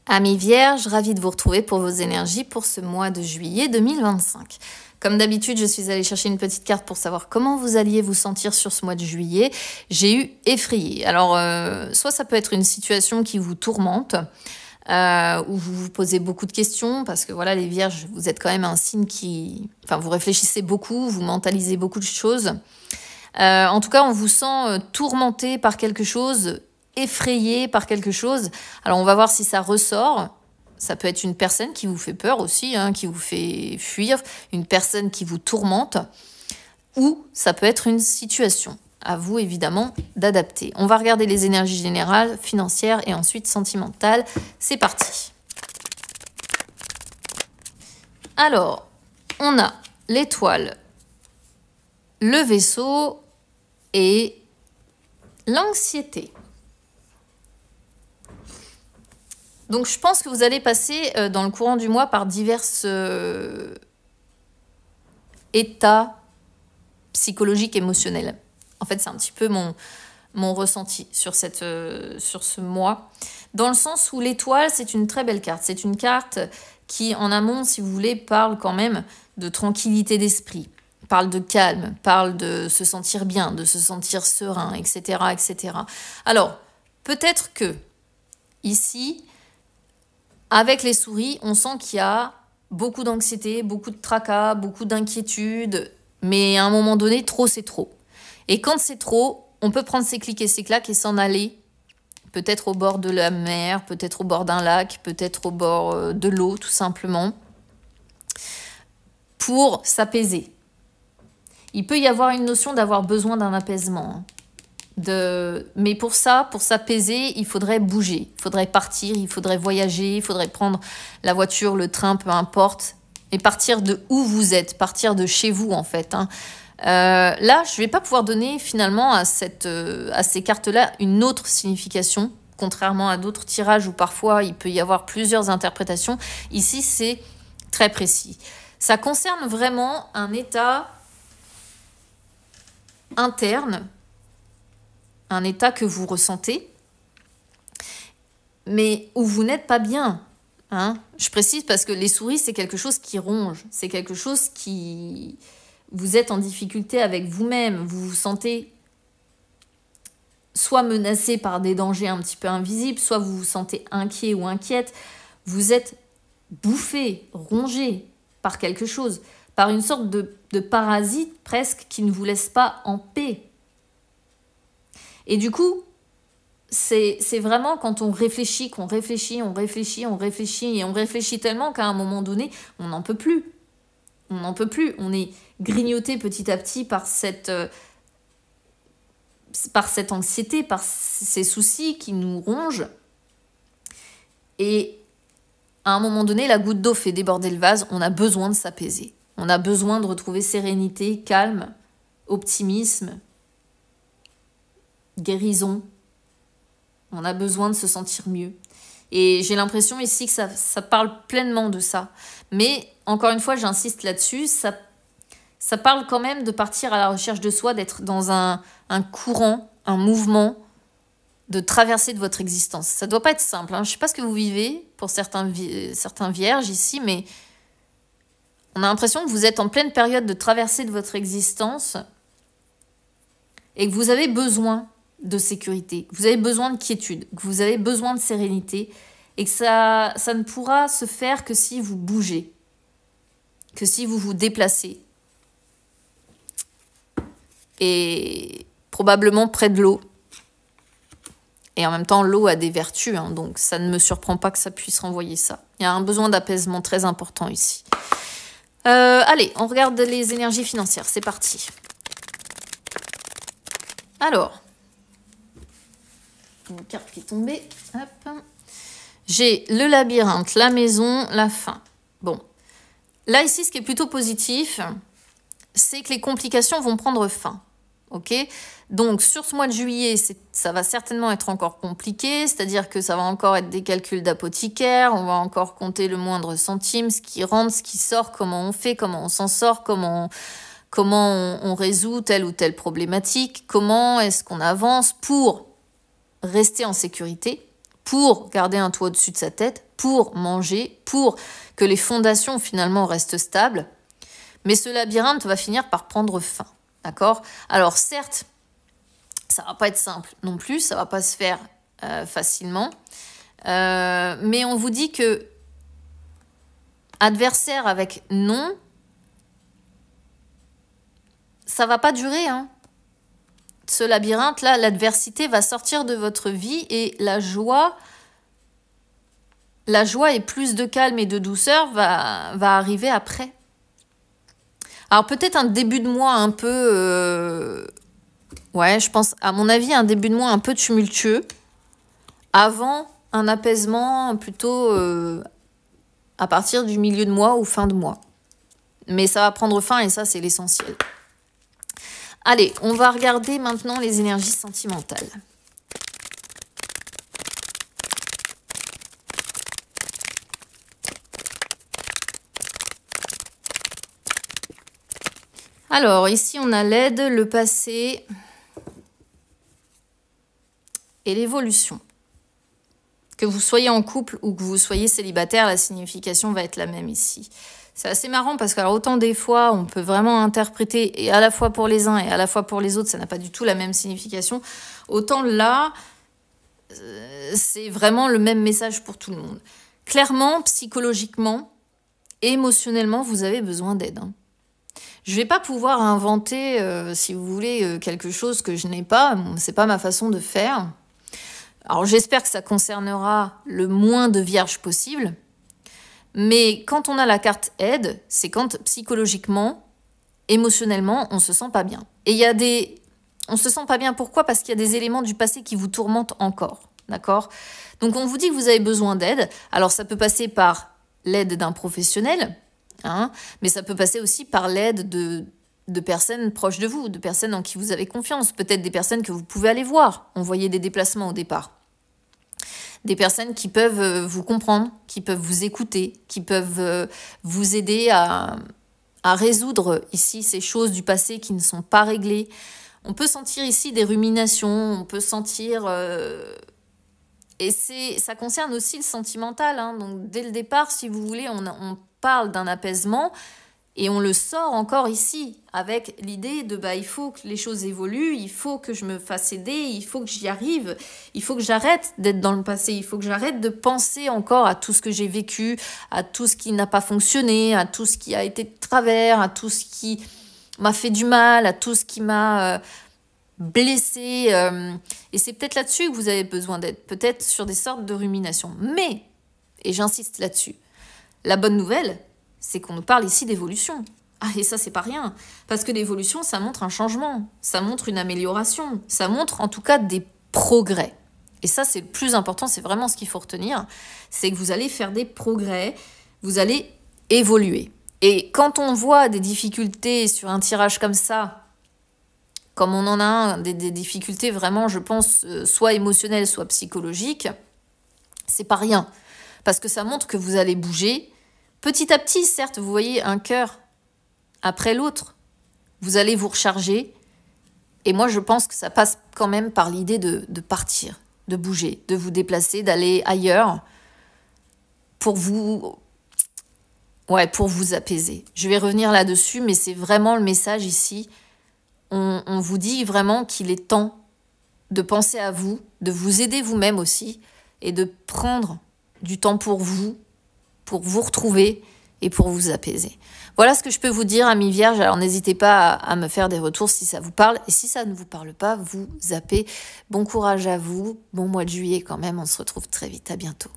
Amis Vierges, ravie de vous retrouver pour vos énergies pour ce mois de juillet 2025. Comme d'habitude, je suis allée chercher une petite carte pour savoir comment vous alliez vous sentir sur ce mois de juillet. J'ai eu effrayé. Alors, soit ça peut être une situation qui vous tourmente, où vous vous posez beaucoup de questions, parce que voilà, les Vierges, vous êtes quand même un signe qui... Enfin, vous réfléchissez beaucoup, vous mentalisez beaucoup de choses. En tout cas, on vous sent tourmenté par quelque chose, effrayé par quelque chose. Alors, on va voir si ça ressort. Ça peut être une personne qui vous fait peur aussi, hein, qui vous fait fuir, une personne qui vous tourmente, ou ça peut être une situation. À vous, évidemment, d'adapter. On va regarder les énergies générales, financières et ensuite sentimentales. C'est parti. Alors, on a l'étoile, le vaisseau et l'anxiété. Donc, je pense que vous allez passer dans le courant du mois par divers états psychologiques, émotionnels. En fait, c'est un petit peu mon ressenti sur ce mois. Dans le sens où l'étoile, c'est une très belle carte. C'est une carte qui, en amont, si vous voulez, parle quand même de tranquillité d'esprit. Parle de calme, parle de se sentir bien, de se sentir serein, etc., etc. Alors, peut-être que, ici... Avec les souris, on sent qu'il y a beaucoup d'anxiété, beaucoup de tracas, beaucoup d'inquiétude, mais à un moment donné, trop c'est trop. Et quand c'est trop, on peut prendre ses clics et ses claques et s'en aller, peut-être au bord de la mer, peut-être au bord d'un lac, peut-être au bord de l'eau, tout simplement, pour s'apaiser. Il peut y avoir une notion d'avoir besoin d'un apaisement, hein. Mais pour ça, pour s'apaiser, il faudrait bouger, il faudrait partir, il faudrait voyager, il faudrait prendre la voiture, le train, peu importe, et partir de où vous êtes, partir de chez vous en fait, hein. Là, je ne vais pas pouvoir donner finalement à ces cartes-là une autre signification, contrairement à d'autres tirages où parfois il peut y avoir plusieurs interprétations. Ici, c'est très précis. Ça concerne vraiment un état interne, un état que vous ressentez, mais où vous n'êtes pas bien, hein. Je précise parce que les souris, c'est quelque chose qui ronge, c'est quelque chose qui... Vous êtes en difficulté avec vous-même, vous vous sentez soit menacé par des dangers un petit peu invisibles, soit vous vous sentez inquiet ou inquiète, vous êtes bouffé, rongé par quelque chose, par une sorte de parasite presque qui ne vous laisse pas en paix. Et du coup, c'est vraiment quand on réfléchit, qu'on réfléchit, on réfléchit, on réfléchit, et on réfléchit tellement qu'à un moment donné, on n'en peut plus. On n'en peut plus. On est grignoté petit à petit par cette anxiété, par ces soucis qui nous rongent. Et à un moment donné, la goutte d'eau fait déborder le vase. On a besoin de s'apaiser. On a besoin de retrouver sérénité, calme, optimisme, guérison. On a besoin de se sentir mieux. Et j'ai l'impression ici que ça parle pleinement de ça. Mais encore une fois, j'insiste là-dessus, ça parle quand même de partir à la recherche de soi, d'être dans un courant, un mouvement, de traverser de votre existence. Ça ne doit pas être simple, hein. Je ne sais pas ce que vous vivez pour certains vierges ici, mais on a l'impression que vous êtes en pleine période de traversée de votre existence et que vous avez besoin de sécurité, que vous avez besoin de quiétude, que vous avez besoin de sérénité et que ça ne pourra se faire que si vous bougez, que si vous vous déplacez. Et probablement près de l'eau. Et en même temps, l'eau a des vertus, hein, donc ça ne me surprend pas que ça puisse renvoyer ça. Il y a un besoin d'apaisement très important ici. Allez, on regarde les énergies financières, c'est parti. Alors, une carte qui est tombée. Hop. J'ai le labyrinthe, la maison, la fin. Bon. Là, ici, ce qui est plutôt positif, c'est que les complications vont prendre fin. Ok ? Donc, sur ce mois de juillet, ça va certainement être encore compliqué, c'est-à-dire que ça va encore être des calculs d'apothicaire, on va encore compter le moindre centime, ce qui rentre, ce qui sort, comment on fait, comment on s'en sort, comment on résout telle ou telle problématique, comment est-ce qu'on avance pour rester en sécurité, pour garder un toit au-dessus de sa tête, pour manger, pour que les fondations finalement restent stables. Mais ce labyrinthe va finir par prendre fin, d'accord? Alors certes, ça va pas être simple non plus, ça va pas se faire facilement. Mais on vous dit que adversaire avec non, ça va pas durer, hein. Ce labyrinthe-là, l'adversité va sortir de votre vie et la joie et plus de calme et de douceur va arriver après. Alors peut-être un début de mois un peu... ouais, je pense, à mon avis, un début de mois un peu tumultueux. Avant un apaisement plutôt à partir du milieu de mois ou fin de mois. Mais ça va prendre fin et ça, c'est l'essentiel. Allez, on va regarder maintenant les énergies sentimentales. Alors, ici, on a l'aide, le passé et l'évolution. Que vous soyez en couple ou que vous soyez célibataire, la signification va être la même ici. C'est assez marrant parce que alors, autant des fois, on peut vraiment interpréter, et à la fois pour les uns et à la fois pour les autres, ça n'a pas du tout la même signification. Autant là, c'est vraiment le même message pour tout le monde. Clairement, psychologiquement, émotionnellement, vous avez besoin d'aide, hein. Je ne vais pas pouvoir inventer, si vous voulez, quelque chose que je n'ai pas. C'est pas ma façon de faire. Alors, j'espère que ça concernera le moins de vierges possible. Mais quand on a la carte aide, c'est quand psychologiquement, émotionnellement, on se sent pas bien. Et il y a des... On se sent pas bien, pourquoi? Parce qu'il y a des éléments du passé qui vous tourmentent encore. D'accord? Donc, on vous dit que vous avez besoin d'aide. Alors, ça peut passer par l'aide d'un professionnel, hein, mais ça peut passer aussi par l'aide de personnes proches de vous, de personnes en qui vous avez confiance, peut-être des personnes que vous pouvez aller voir, envoyer des déplacements au départ. Des personnes qui peuvent vous comprendre, qui peuvent vous écouter, qui peuvent vous aider à résoudre ici ces choses du passé qui ne sont pas réglées. On peut sentir ici des ruminations, on peut sentir... et ça concerne aussi le sentimental, hein. Donc dès le départ, si vous voulez, on parle d'un apaisement et on le sort encore ici avec l'idée de il faut que les choses évoluent, il faut que je me fasse aider, il faut que j'y arrive, il faut que j'arrête d'être dans le passé, il faut que j'arrête de penser encore à tout ce que j'ai vécu, à tout ce qui n'a pas fonctionné, à tout ce qui a été de travers, à tout ce qui m'a fait du mal, à tout ce qui m'a blessé. Et c'est peut-être là-dessus que vous avez besoin d'aide, peut-être sur des sortes de ruminations. Mais, et j'insiste là-dessus, la bonne nouvelle, c'est qu'on nous parle ici d'évolution. Ah, et ça, c'est pas rien. Parce que l'évolution, ça montre un changement, ça montre une amélioration, ça montre en tout cas des progrès. Et ça, c'est le plus important, c'est vraiment ce qu'il faut retenir, c'est que vous allez faire des progrès, vous allez évoluer. Et quand on voit des difficultés sur un tirage comme ça, comme on en a des difficultés vraiment, je pense, soit émotionnelles, soit psychologiques, c'est pas rien. Parce que ça montre que vous allez bouger. Petit à petit, certes, vous voyez un cœur après l'autre. Vous allez vous recharger. Et moi, je pense que ça passe quand même par l'idée de partir, de bouger, de vous déplacer, d'aller ailleurs pour vous apaiser. Je vais revenir là-dessus, mais c'est vraiment le message ici. On vous dit vraiment qu'il est temps de penser à vous, de vous aider vous-même aussi, et de prendre du temps pour vous retrouver et pour vous apaiser. Voilà ce que je peux vous dire, amis vierges. Alors n'hésitez pas à me faire des retours si ça vous parle. Et si ça ne vous parle pas, vous zappez. Bon courage à vous. Bon mois de juillet quand même. On se retrouve très vite. À bientôt.